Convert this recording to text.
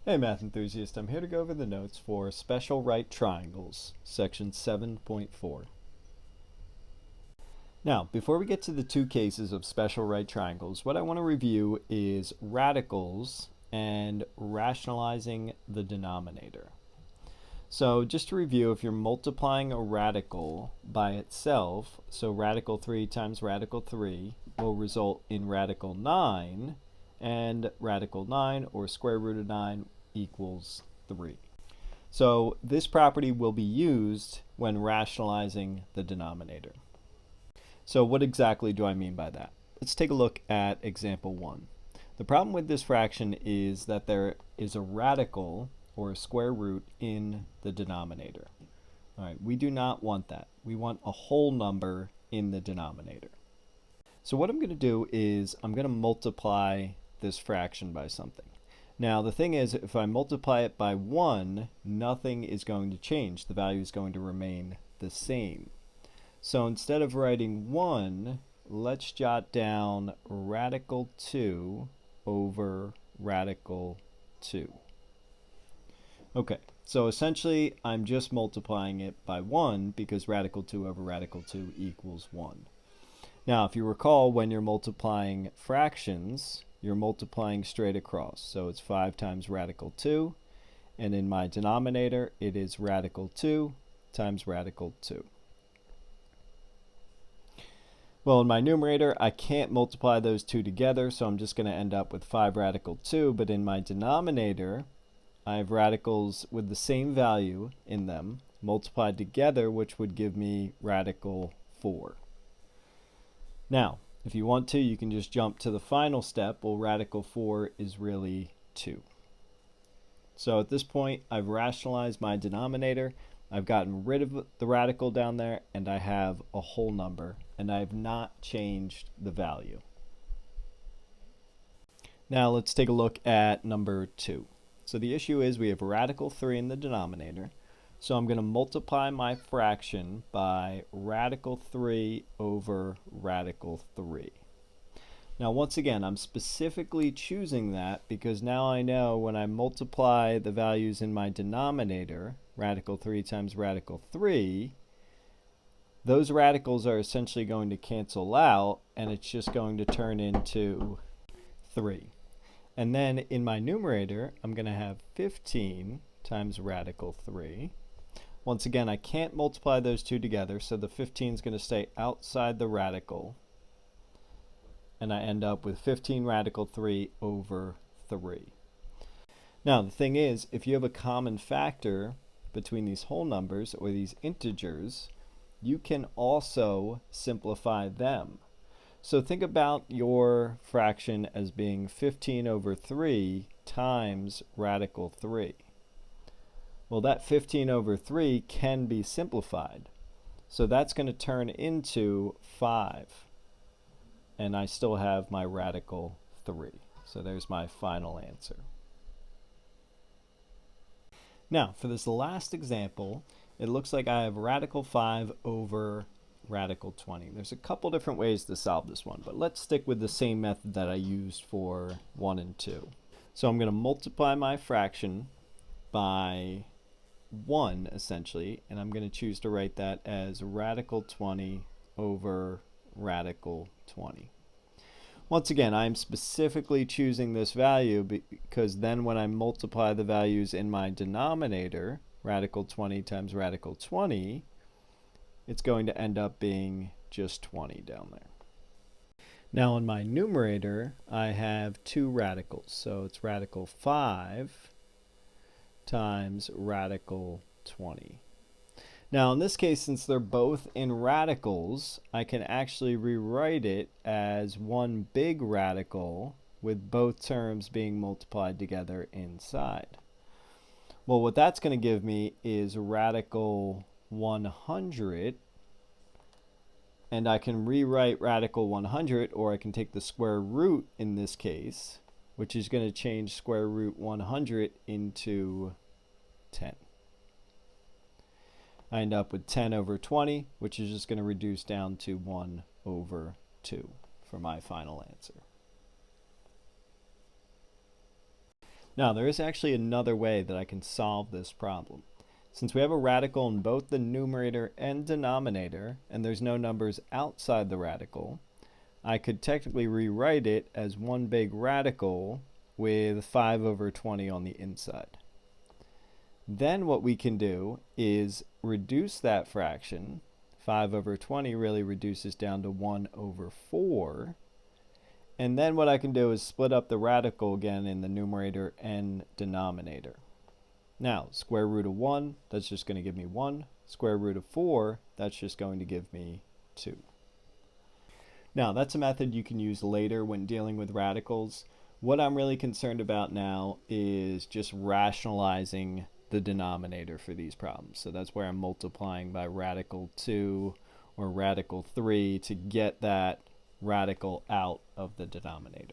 Hey math enthusiast, I'm here to go over the notes for special right triangles, section 7.4. Now, before we get to the two cases of special right triangles, what I want to review is radicals and rationalizing the denominator. So just to review, if you're multiplying a radical by itself, so radical 3 times radical 3 will result in radical 9, and radical 9 or square root of 9 equals 3. So this property will be used when rationalizing the denominator. So what exactly do I mean by that? Let's take a look at example 1. The problem with this fraction is that there is a radical or a square root in the denominator. All right, we do not want that. We want a whole number in the denominator. So what I'm going to do is I'm going to multiply this fraction by something. Now the thing is, if I multiply it by 1, nothing is going to change. The value is going to remain the same. So instead of writing 1, let's jot down radical 2 over radical 2. Okay, so essentially I'm just multiplying it by 1 because radical 2 over radical 2 equals 1. Now if you recall, when you're multiplying fractions, you're multiplying straight across. So it's 5 times radical 2, and in my denominator it is radical 2 times radical 2. Well, in my numerator, I can't multiply those two together, so I'm just going to end up with 5 radical 2. But in my denominator, I have radicals with the same value in them multiplied together, which would give me radical 4. Now, if you want to, you can just jump to the final step. Well, radical 4 is really 2. So at this point, I've rationalized my denominator. I've gotten rid of the radical down there, and I have a whole number, and I have not changed the value. Now let's take a look at number 2. So the issue is we have radical 3 in the denominator, so I'm going to multiply my fraction by radical 3 over radical 3. Now once again, I'm specifically choosing that because now I know when I multiply the values in my denominator, radical 3 times radical 3, those radicals are essentially going to cancel out, and it's just going to turn into 3. And then in my numerator, I'm going to have 15 times radical 3. Once again, I can't multiply those two together, so the 15 is going to stay outside the radical, and I end up with 15 radical 3 over 3. Now the thing is, if you have a common factor between these whole numbers or these integers, you can also simplify them. So think about your fraction as being 15 over 3 times radical 3. Well, that 15 over 3 can be simplified. So that's going to turn into 5. And I still have my radical 3. So there's my final answer. Now, for this last example, it looks like I have radical 5 over radical 20. There's a couple different ways to solve this one, but let's stick with the same method that I used for 1 and 2. So I'm going to multiply my fraction by 1, essentially, and I'm going to choose to write that as radical 20 over radical 20. Once again, I'm specifically choosing this value because then when I multiply the values in my denominator, radical 20 times radical 20, it's going to end up being just 20 down there. Now in my numerator, I have two radicals. So it's radical 5 times radical 20. Now in this case, since they're both in radicals, I can actually rewrite it as one big radical with both terms being multiplied together inside. Well, what that's going to give me is radical 100, and I can rewrite radical 100, or I can take the square root in this case, which is going to change square root 100 into 10. I end up with 10 over 20, which is just going to reduce down to 1 over 2 for my final answer. Now, there is actually another way that I can solve this problem. Since we have a radical in both the numerator and denominator, and there's no numbers outside the radical, I could technically rewrite it as one big radical with 5 over 20 on the inside. Then what we can do is reduce that fraction. 5 over 20 really reduces down to 1 over 4. And then what I can do is split up the radical again in the numerator and denominator. Now, square root of 1, that's just going to give me 1. Square root of 4, that's just going to give me 2. Now, that's a method you can use later when dealing with radicals. What I'm really concerned about now is just rationalizing the denominator for these problems. So that's where I'm multiplying by radical 2 or radical 3 to get that radical out of the denominator.